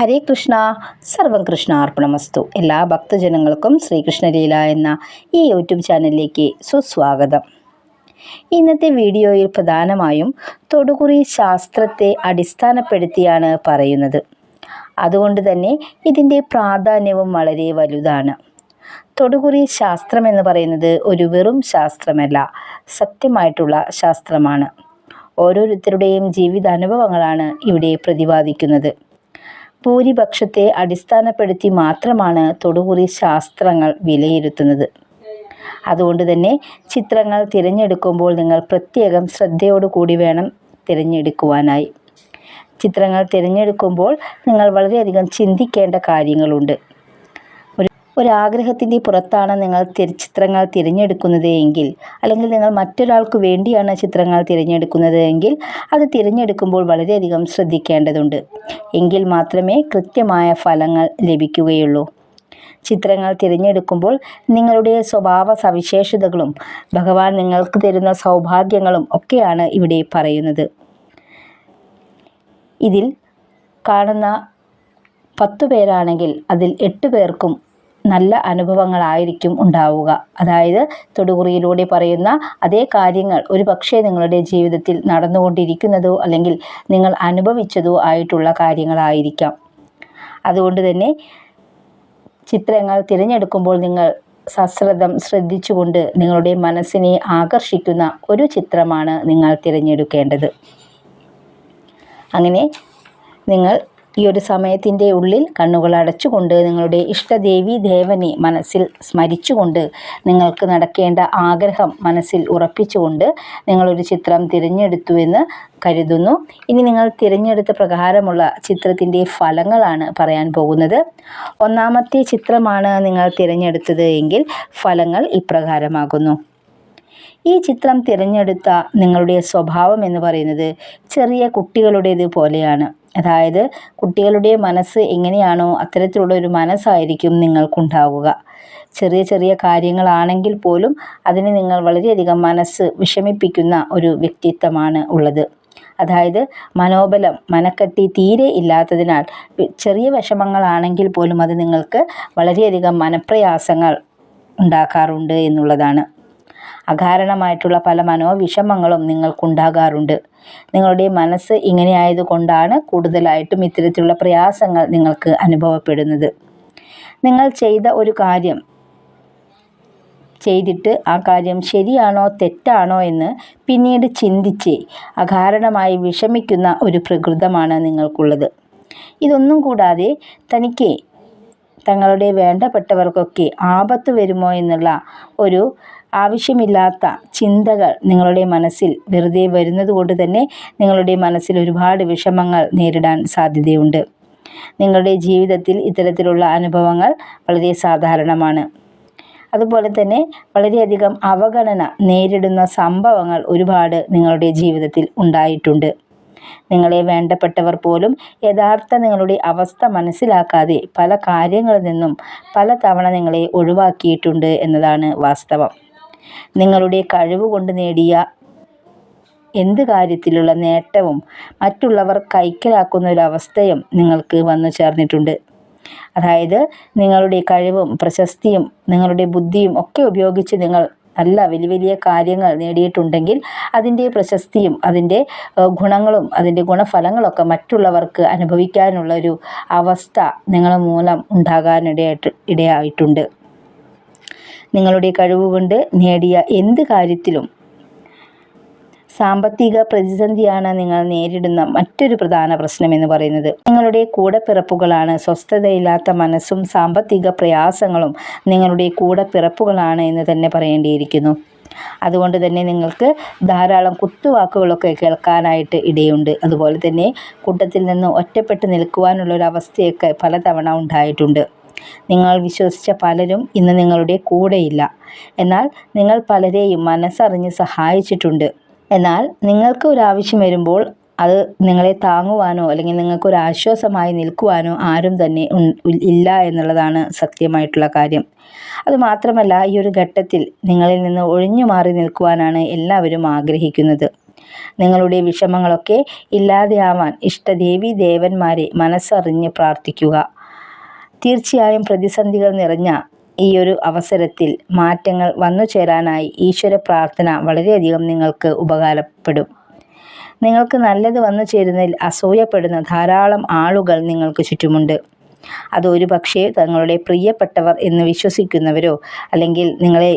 ഹരേ കൃഷ്ണ, സർവം കൃഷ്ണാർപ്പണമസ്തു. എല്ലാ ഭക്തജനങ്ങൾക്കും ശ്രീകൃഷ്ണലീല എന്ന ഈ യൂട്യൂബ് ചാനലിലേക്ക് സുസ്വാഗതം. ഇന്നത്തെ വീഡിയോയിൽ പ്രധാനമായും തൊടുകുറി ശാസ്ത്രത്തെ അടിസ്ഥാനപ്പെടുത്തിയാണ് പറയുന്നത്. അതുകൊണ്ട് തന്നെ ഇതിൻ്റെ പ്രാധാന്യവും വളരെ വലുതാണ്. തൊടുകുറി ശാസ്ത്രം എന്ന് പറയുന്നത് ഒരു വെറും ശാസ്ത്രമല്ല, സത്യമായിട്ടുള്ള ശാസ്ത്രമാണ്. ഓരോരുത്തരുടെയും ജീവിതാനുഭവങ്ങളാണ് ഇവിടെ പ്രതിപാദിക്കുന്നത്. ഭൂരിപക്ഷത്തെ അടിസ്ഥാനപ്പെടുത്തി മാത്രമാണ് തൊടുകുറി ശാസ്ത്രങ്ങൾ വിലയിരുത്തുന്നത്. അതുകൊണ്ട് തന്നെ ചിത്രങ്ങൾ തിരഞ്ഞെടുക്കുമ്പോൾ നിങ്ങൾ പ്രത്യേകം ശ്രദ്ധയോടുകൂടി വേണം തിരഞ്ഞെടുക്കുവാനായി. ചിത്രങ്ങൾ തിരഞ്ഞെടുക്കുമ്പോൾ നിങ്ങൾ വളരെയധികം ചിന്തിക്കേണ്ട കാര്യങ്ങളുണ്ട്. ഒരാഗ്രഹത്തിൻ്റെ പുറത്താണ് നിങ്ങൾ ചിത്രങ്ങൾ തിരഞ്ഞെടുക്കുന്നത് എങ്കിൽ, അല്ലെങ്കിൽ നിങ്ങൾ മറ്റൊരാൾക്ക് വേണ്ടിയാണ് ചിത്രങ്ങൾ തിരഞ്ഞെടുക്കുന്നത് എങ്കിൽ, അത് തിരഞ്ഞെടുക്കുമ്പോൾ വളരെയധികം ശ്രദ്ധിക്കേണ്ടതുണ്ട്. എങ്കിൽ മാത്രമേ കൃത്യമായ ഫലങ്ങൾ ലഭിക്കുകയുള്ളൂ. ചിത്രങ്ങൾ തിരഞ്ഞെടുക്കുമ്പോൾ നിങ്ങളുടെ സ്വഭാവ സവിശേഷതകളും ഭഗവാൻ നിങ്ങൾക്ക് തരുന്ന സൗഭാഗ്യങ്ങളും ഒക്കെയാണ് ഇവിടെ പറയുന്നത്. ഇതിൽ കാണുന്ന 10 പേരാണെങ്കിൽ അതിൽ 8 പേർക്കും നല്ല അനുഭവങ്ങളായിരിക്കും ഉണ്ടാവുക. അതായത് തൊടുകുറിയിലൂടെ പറയുന്ന അതേ കാര്യങ്ങൾ ഒരു പക്ഷേ നിങ്ങളുടെ ജീവിതത്തിൽ നടന്നുകൊണ്ടിരിക്കുന്നതോ അല്ലെങ്കിൽ നിങ്ങൾ അനുഭവിച്ചതോ ആയിട്ടുള്ള കാര്യങ്ങളായിരിക്കാം. അതുകൊണ്ട് തന്നെ ചിത്രങ്ങൾ തിരഞ്ഞെടുക്കുമ്പോൾ നിങ്ങൾ സശ്രദ്ധം ശ്രദ്ധിച്ചുകൊണ്ട് നിങ്ങളുടെ മനസ്സിനെ ആകർഷിക്കുന്ന ഒരു ചിത്രമാണ് നിങ്ങൾ തിരഞ്ഞെടുക്കേണ്ടത്. അങ്ങനെ നിങ്ങൾ ഈ ഒരു സമയത്തിൻ്റെ ഉള്ളിൽ കണ്ണുകൾ അടച്ചുകൊണ്ട് നിങ്ങളുടെ ഇഷ്ടദേവി ദേവനെ മനസ്സിൽ സ്മരിച്ചുകൊണ്ട് നിങ്ങൾക്ക് നടക്കേണ്ട ആഗ്രഹം മനസ്സിൽ ഉറപ്പിച്ചുകൊണ്ട് നിങ്ങളൊരു ചിത്രം തിരഞ്ഞെടുത്തുവെന്ന് കരുതുന്നു. ഇനി നിങ്ങൾ തിരഞ്ഞെടുത്ത പ്രകാരമുള്ള ചിത്രത്തിൻ്റെ ഫലങ്ങളാണ് പറയാൻ പോകുന്നത്. ഒന്നാമത്തെ ചിത്രമാണ് നിങ്ങൾ തിരഞ്ഞെടുത്തത് എങ്കിൽ ഫലങ്ങൾ ഇപ്രകാരമാകുന്നു. ഈ ചിത്രം തിരഞ്ഞെടുത്ത നിങ്ങളുടെ സ്വഭാവം എന്ന് പറയുന്നത് ചെറിയ കുട്ടികളുടേത് പോലെയാണ്. അതായത് കുട്ടികളുടെ മനസ്സ് എങ്ങനെയാണോ അത്തരത്തിലുള്ള ഒരു മനസ്സായിരിക്കും നിങ്ങൾക്കുണ്ടാവുക. ചെറിയ ചെറിയ കാര്യങ്ങളാണെങ്കിൽ പോലും അതിന് നിങ്ങൾ വളരെയധികം മനസ്സ് വിഷമിപ്പിക്കുന്ന ഒരു വ്യക്തിത്വമാണ് ഉള്ളത്. അതായത് മനോബലം, മനക്കട്ടി തീരെ ഇല്ലാത്തതിനാൽ ചെറിയ വിഷമങ്ങളാണെങ്കിൽ പോലും അത് നിങ്ങൾക്ക് വളരെയധികം മനപ്രയാസങ്ങൾ ഉണ്ടാക്കാറുണ്ട് എന്നുള്ളതാണ്. അകാരണമായിട്ടുള്ള പല മനോവിഷമങ്ങളും നിങ്ങൾക്കുണ്ടാകാറുണ്ട്. നിങ്ങളുടെ മനസ്സ് ഇങ്ങനെ ആയതുകൊണ്ടാണ് കൂടുതലായിട്ടും ഇത്തരത്തിലുള്ള പ്രയാസങ്ങൾ നിങ്ങൾക്ക് അനുഭവപ്പെടുന്നത്. നിങ്ങൾ ചെയ്ത ഒരു കാര്യം ചെയ്തിട്ട് ആ കാര്യം ശരിയാണോ തെറ്റാണോ എന്ന് പിന്നീട് ചിന്തിച്ച് അകാരണമായി വിഷമിക്കുന്ന ഒരു പ്രകൃതമാണ് നിങ്ങൾക്കുള്ളത്. ഇതൊന്നും കൂടാതെ തനിക്ക് തങ്ങളുടെ വേണ്ടപ്പെട്ടവർക്കൊക്കെ ആപത്ത് വരുമോ എന്നുള്ള ഒരു ആവശ്യമില്ലാത്ത ചിന്തകൾ നിങ്ങളുടെ മനസ്സിൽ വെറുതെ വരുന്നത് കൊണ്ട് തന്നെ നിങ്ങളുടെ മനസ്സിൽ ഒരുപാട് വിഷമങ്ങൾ നേരിടാൻ സാധ്യതയുണ്ട്. നിങ്ങളുടെ ജീവിതത്തിൽ ഇത്തരത്തിലുള്ള അനുഭവങ്ങൾ വളരെ സാധാരണമാണ്. അതുപോലെ തന്നെ വളരെയധികം അവഗണന നേരിടുന്ന സംഭവങ്ങൾ ഒരുപാട് നിങ്ങളുടെ ജീവിതത്തിൽ ഉണ്ടായിട്ടുണ്ട്. നിങ്ങളെ വേണ്ടപ്പെട്ടവർ പോലും യഥാർത്ഥ നിങ്ങളുടെ അവസ്ഥ മനസ്സിലാക്കാതെ പല കാര്യങ്ങളിൽ നിന്നും പലതവണ നിങ്ങളെ ഒഴിവാക്കിയിട്ടുണ്ട് എന്നതാണ് വാസ്തവം. നിങ്ങളുടെ കഴിവ് കൊണ്ട് നേടിയ എന്ത് കാര്യത്തിലുള്ള നേട്ടവും മറ്റുള്ളവർ കൈക്കലാക്കുന്ന ഒരവസ്ഥയും നിങ്ങൾക്ക് വന്നു ചേർന്നിട്ടുണ്ട്. അതായത് നിങ്ങളുടെ കഴിവും പ്രശസ്തിയും നിങ്ങളുടെ ബുദ്ധിയും ഒക്കെ ഉപയോഗിച്ച് നിങ്ങൾ നല്ല വലിയ വലിയ കാര്യങ്ങൾ നേടിയിട്ടുണ്ടെങ്കിൽ അതിൻ്റെ പ്രശസ്തിയും അതിൻ്റെ ഗുണങ്ങളും അതിൻ്റെ ഗുണഫലങ്ങളൊക്കെ മറ്റുള്ളവർക്ക് അനുഭവിക്കാനുള്ള ഒരു അവസ്ഥ നിങ്ങൾ മൂലം ഇടയായിട്ടുണ്ട്. നിങ്ങളുടെ കഴിവുകൊണ്ട് നേടിയ എന്ത് കാര്യത്തിലും സാമ്പത്തിക പ്രതിസന്ധിയാണ് നിങ്ങൾ നേരിടുന്ന മറ്റൊരു പ്രധാന പ്രശ്നം എന്ന് പറയുന്നത്. നിങ്ങളുടെ കൂടപ്പിറപ്പുകളാണ്. സ്വസ്ഥതയില്ലാത്ത മനസ്സും സാമ്പത്തിക പ്രയാസങ്ങളും നിങ്ങളുടെ കൂടപ്പിറപ്പുകളാണ് എന്ന് തന്നെ പറയേണ്ടിയിരിക്കുന്നു. അതുകൊണ്ട് തന്നെ നിങ്ങൾക്ക് ധാരാളം കുത്തുവാക്കുകളൊക്കെ കേൾക്കാനായിട്ട് ഇടയുണ്ട്. അതുപോലെ തന്നെ കൂട്ടത്തിൽ നിന്ന് ഒറ്റപ്പെട്ട് നിൽക്കുവാനുള്ളൊരവസ്ഥയൊക്കെ പലതവണ ഉണ്ടായിട്ടുണ്ട്. നിങ്ങൾ വിശ്വസിച്ച പലരും ഇന്ന് നിങ്ങളുടെ കൂടെയില്ല. എന്നാൽ നിങ്ങൾ പലരെയും മനസ്സറിഞ്ഞ് സഹായിച്ചിട്ടുണ്ട്. എന്നാൽ നിങ്ങൾക്ക് ഒരാവശ്യം വരുമ്പോൾ അത് നിങ്ങളെ താങ്ങുവാനോ അല്ലെങ്കിൽ നിങ്ങൾക്കൊരാശ്വാസമായി നിൽക്കുവാനോ ആരും തന്നെ ഇല്ല എന്നുള്ളതാണ് സത്യമായിട്ടുള്ള കാര്യം. അതുമാത്രമല്ല ഈ ഒരു ഘട്ടത്തിൽ നിങ്ങളിൽ നിന്ന് ഒഴിഞ്ഞു മാറി നിൽക്കുവാനാണ് എല്ലാവരും ആഗ്രഹിക്കുന്നത്. നിങ്ങളുടെ വിഷമങ്ങളൊക്കെ ഇല്ലാതെയാവാൻ ഇഷ്ടദേവീ ദേവന്മാരെ മനസ്സറിഞ്ഞ് പ്രാർത്ഥിക്കുക. തീർച്ചയായും പ്രതിസന്ധികൾ നിറഞ്ഞ ഈ ഒരു അവസരത്തിൽ മാറ്റങ്ങൾ വന്നു ചേരാനായി ഈശ്വര പ്രാർത്ഥന വളരെയധികം നിങ്ങൾക്ക് ഉപകാരപ്പെടും. നിങ്ങൾക്ക് നല്ലത് വന്നു ചേരുന്നതിൽ അസൂയപ്പെടുന്ന ധാരാളം ആളുകൾ നിങ്ങൾക്ക് ചുറ്റുമുണ്ട്. അത് ഒരുപക്ഷേ തങ്ങളുടെ പ്രിയപ്പെട്ടവർ എന്ന് വിശ്വസിക്കുന്നവരോ അല്ലെങ്കിൽ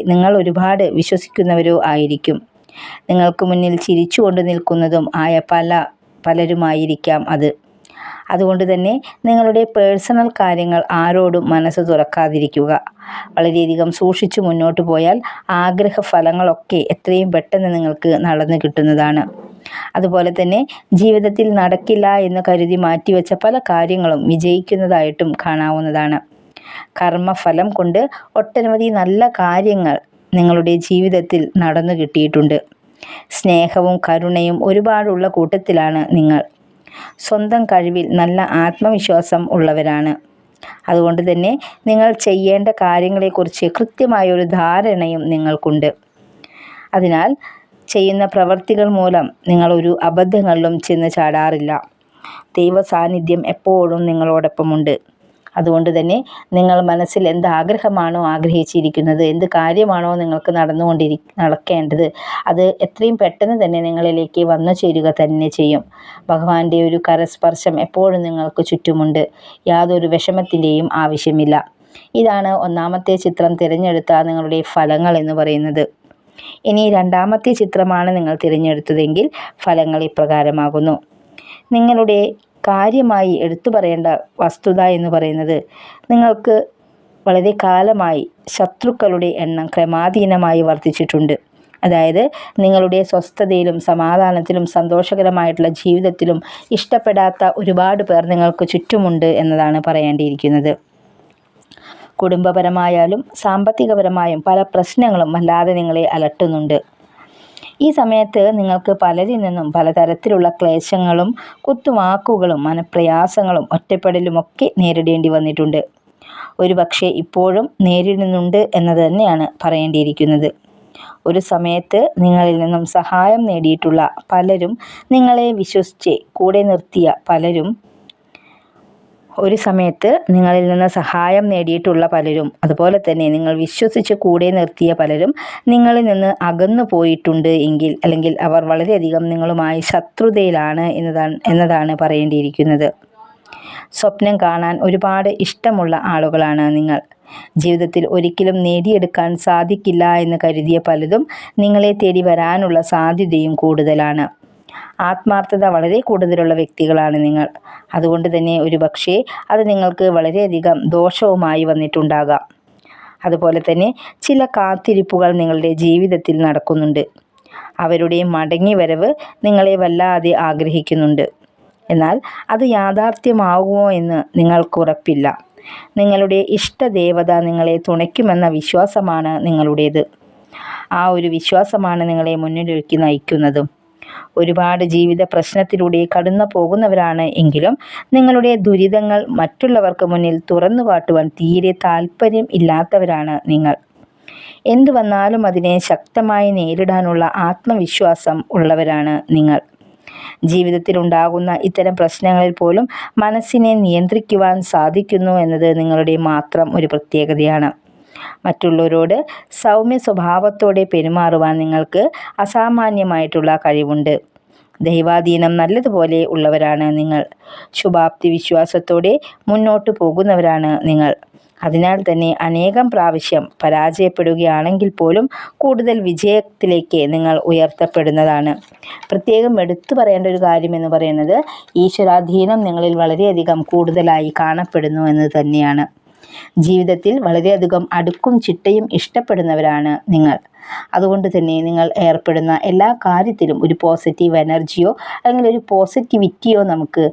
നിങ്ങൾ ഒരുപാട് വിശ്വസിക്കുന്നവരോ ആയിരിക്കും. നിങ്ങൾക്ക് മുന്നിൽ ചിരിച്ചുകൊണ്ട് നിൽക്കുന്നതും ആയ പലരുമായിരിക്കാം അത്. അതുകൊണ്ട് തന്നെ നിങ്ങളുടെ പേഴ്സണൽ കാര്യങ്ങൾ ആരോടും മനസ്സ് തുറക്കാതിരിക്കുക. വളരെയധികം സൂക്ഷിച്ചു മുന്നോട്ട് പോയാൽ ആഗ്രഹ ഫലങ്ങളൊക്കെ എത്രയും പെട്ടെന്ന് നിങ്ങൾക്ക് നടന്നു കിട്ടുന്നതാണ്. അതുപോലെ തന്നെ ജീവിതത്തിൽ നടക്കില്ല എന്ന് കരുതി മാറ്റിവെച്ച പല കാര്യങ്ങളും വിജയിക്കുന്നതായിട്ടും കാണാവുന്നതാണ്. കർമ്മഫലം കൊണ്ട് ഒട്ടനവധി നല്ല കാര്യങ്ങൾ നിങ്ങളുടെ ജീവിതത്തിൽ നടന്നു കിട്ടിയിട്ടുണ്ട്. സ്നേഹവും കരുണയും ഒരുപാടുള്ള കൂട്ടത്തിലാണ് നിങ്ങൾ. സ്വന്തം കഴിവിൽ നല്ല ആത്മവിശ്വാസം ഉള്ളവരാണ്. അതുകൊണ്ട് തന്നെ നിങ്ങൾ ചെയ്യേണ്ട കാര്യങ്ങളെക്കുറിച്ച് കൃത്യമായൊരു ധാരണയും നിങ്ങൾക്കുണ്ട്. അതിനാൽ ചെയ്യുന്ന പ്രവൃത്തികൾ മൂലം നിങ്ങൾ ഒരു അബദ്ധങ്ങളിലും ചെന്ന് ചാടാറില്ല. ദൈവ സാന്നിധ്യം എപ്പോഴും നിങ്ങളോടൊപ്പമുണ്ട്. അതുകൊണ്ട് തന്നെ നിങ്ങൾ മനസ്സിൽ എന്ത് ആഗ്രഹമാണോ ആഗ്രഹിച്ചിരിക്കുന്നത്, എന്ത് കാര്യമാണോ നിങ്ങൾക്ക് നടക്കേണ്ടത്, അത് എത്രയും പെട്ടെന്ന് തന്നെ നിങ്ങളിലേക്ക് വന്നു ചേരുക തന്നെ ചെയ്യും. ഭഗവാന്റെ ഒരു കരസ്പർശം എപ്പോഴും നിങ്ങൾക്ക് ചുറ്റുമുണ്ട്. യാതൊരു വിഷമത്തിൻ്റെയും ആവശ്യമില്ല. ഇതാണ് ഒന്നാമത്തെ ചിത്രം തിരഞ്ഞെടുത്ത നിങ്ങളുടെ ഫലങ്ങൾ എന്ന് പറയുന്നത്. ഇനി രണ്ടാമത്തെ ചിത്രമാണ് നിങ്ങൾ തിരഞ്ഞെടുത്തതെങ്കിൽ ഫലങ്ങൾ ഇപ്രകാരമാകുന്നു. നിങ്ങളുടെ കാര്യമായി എടുത്തു പറയേണ്ട വസ്തുത എന്ന് പറയുന്നത്, നിങ്ങൾക്ക് വളരെ കാലമായി ശത്രുക്കളുടെ എണ്ണം ക്രമാധീനമായി വർദ്ധിച്ചിട്ടുണ്ട്. അതായത് നിങ്ങളുടെ സ്വസ്ഥതയിലും സമാധാനത്തിലും സന്തോഷകരമായിട്ടുള്ള ജീവിതത്തിലും ഇഷ്ടപ്പെടാത്ത ഒരുപാട് പേർ നിങ്ങൾക്ക് ചുറ്റുമുണ്ട് എന്നതാണ് പറയേണ്ടിയിരിക്കുന്നത്. കുടുംബപരമായാലും സാമ്പത്തികപരമായും പല പ്രശ്നങ്ങളും വല്ലാതെ നിങ്ങളെ അലട്ടുന്നുണ്ട്. ഈ സമയത്ത് നിങ്ങൾക്ക് പലരിൽ നിന്നും പലതരത്തിലുള്ള ക്ലേശങ്ങളും കുത്തുവാക്കുകളും മനപ്രയാസങ്ങളും ഒറ്റപ്പെടലുമൊക്കെ നേരിടേണ്ടി വന്നിട്ടുണ്ട്. ഒരുപക്ഷെ ഇപ്പോഴും നേരിടുന്നുണ്ട് എന്നത് തന്നെയാണ് പറയേണ്ടിയിരിക്കുന്നത്. ഒരു സമയത്ത് നിങ്ങളിൽ നിന്നും സഹായം നേടിയിട്ടുള്ള പലരും, നിങ്ങളെ വിശ്വസിച്ച് കൂടെ നിർത്തിയ പലരും, അതുപോലെ തന്നെ നിങ്ങൾ വിശ്വസിച്ച് കൂടെ നിർത്തിയ പലരും നിങ്ങളിൽ നിന്ന് അകന്നു പോയിട്ടുണ്ട് എങ്കിൽ, അല്ലെങ്കിൽ അവർ വളരെയധികം നിങ്ങളുമായി ശത്രുതയിലാണ് എന്നതാണ് പറയേണ്ടിയിരിക്കുന്നത്. സ്വപ്നം കാണാൻ ഒരുപാട് ഇഷ്ടമുള്ള ആളുകളാണ് നിങ്ങൾ. ജീവിതത്തിൽ ഒരിക്കലും നേടിയെടുക്കാൻ സാധിക്കില്ല എന്ന് കരുതിയ പലതും നിങ്ങളെ തേടി വരാനുള്ള സാധ്യതയും കൂടുതലാണ്. ആത്മാർത്ഥത വളരെ കൂടുതലുള്ള വ്യക്തികളാണ് നിങ്ങൾ. അതുകൊണ്ട് തന്നെ ഒരുപക്ഷേ അത് നിങ്ങൾക്ക് വളരെയധികം ദോഷവുമായി വന്നിട്ടുണ്ടാകാം. അതുപോലെ തന്നെ ചില കാത്തിരിപ്പുകൾ നിങ്ങളുടെ ജീവിതത്തിൽ നടക്കുന്നുണ്ട്. അവരുടെ മടങ്ങിവരവ് നിങ്ങളെ വല്ലാതെ ആഗ്രഹിക്കുന്നുണ്ട്. എന്നാൽ അത് യാഥാർത്ഥ്യമാകുമോ എന്ന് നിങ്ങൾക്കുറപ്പില്ല. നിങ്ങളുടെ ഇഷ്ടദേവത നിങ്ങളെ തുണയ്ക്കുമെന്ന വിശ്വാസമാണ് നിങ്ങളുടേത്. ആ ഒരു വിശ്വാസമാണ് നിങ്ങളെ മുന്നിലേക്ക് നയിക്കുന്നതും. ഒരുപാട് ജീവിത പ്രശ്നത്തിലൂടെ കടന്നു പോകുന്നവരാണ് എങ്കിലും നിങ്ങളുടെ ദുരിതങ്ങൾ മറ്റുള്ളവർക്ക് മുന്നിൽ തുറന്നു കാട്ടുവാൻ തീരെ താല്പര്യം ഇല്ലാത്തവരാണ് നിങ്ങൾ. എന്തു വന്നാലും അതിനെ ശക്തമായി നേരിടാനുള്ള ആത്മവിശ്വാസം ഉള്ളവരാണ് നിങ്ങൾ. ജീവിതത്തിൽ ഉണ്ടാകുന്ന ഇത്തരം പ്രശ്നങ്ങളിൽ പോലും മനസ്സിനെ നിയന്ത്രിക്കുവാൻ സാധിക്കുന്നു എന്നത് നിങ്ങളുടെ മാത്രം ഒരു പ്രത്യേകതയാണ്. മറ്റുള്ളവരോട് സൗമ്യ സ്വഭാവത്തോടെ പെരുമാറുവാൻ നിങ്ങൾക്ക് അസാമാന്യമായിട്ടുള്ള കഴിവുണ്ട്. ദൈവാധീനം നല്ലതുപോലെ ഉള്ളവരാണ് നിങ്ങൾ. ശുഭാപ്തി വിശ്വാസത്തോടെ മുന്നോട്ട് പോകുന്നവരാണ് നിങ്ങൾ. അതിനാൽ തന്നെ അനേകം പ്രാവശ്യം പരാജയപ്പെടുകയാണെങ്കിൽ പോലും കൂടുതൽ വിജയത്തിലേക്ക് നിങ്ങൾ ഉയർത്തപ്പെടുന്നതാണ്. പ്രത്യേകം എടുത്തു പറയേണ്ട ഒരു കാര്യമെന്ന് പറയുന്നത്, ഈശ്വരാധീനം നിങ്ങളിൽ വളരെയധികം കൂടുതലായി കാണപ്പെടുന്നു എന്ന് തന്നെയാണ്. ജീവിതത്തിൽ വളരെയധികം അടുക്കും ചിട്ടയും ഇഷ്ടപ്പെടുന്നവരാണ് നിങ്ങൾ. അതുകൊണ്ട് തന്നെ നിങ്ങൾ ഏർപ്പെടുന്ന എല്ലാ കാര്യത്തിലും ഒരു പോസിറ്റീവ് എനർജിയോ അല്ലെങ്കിൽ ഒരു പോസിറ്റിവിറ്റിയോ നമുക്ക്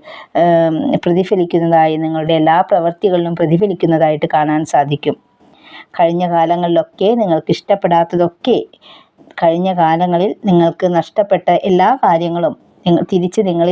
പ്രതിഫലിക്കുന്നതായി, നിങ്ങളുടെ എല്ലാ പ്രവൃത്തികളിലും പ്രതിഫലിക്കുന്നതായിട്ട് കാണാൻ സാധിക്കും. കഴിഞ്ഞ കാലങ്ങളിലൊക്കെ നിങ്ങൾക്ക് ഇഷ്ടപ്പെടാത്തതൊക്കെ, കഴിഞ്ഞ കാലങ്ങളിൽ നിങ്ങൾക്ക് നഷ്ടപ്പെട്ട എല്ലാ കാര്യങ്ങളും തിരിച്ച് നിങ്ങളിൽ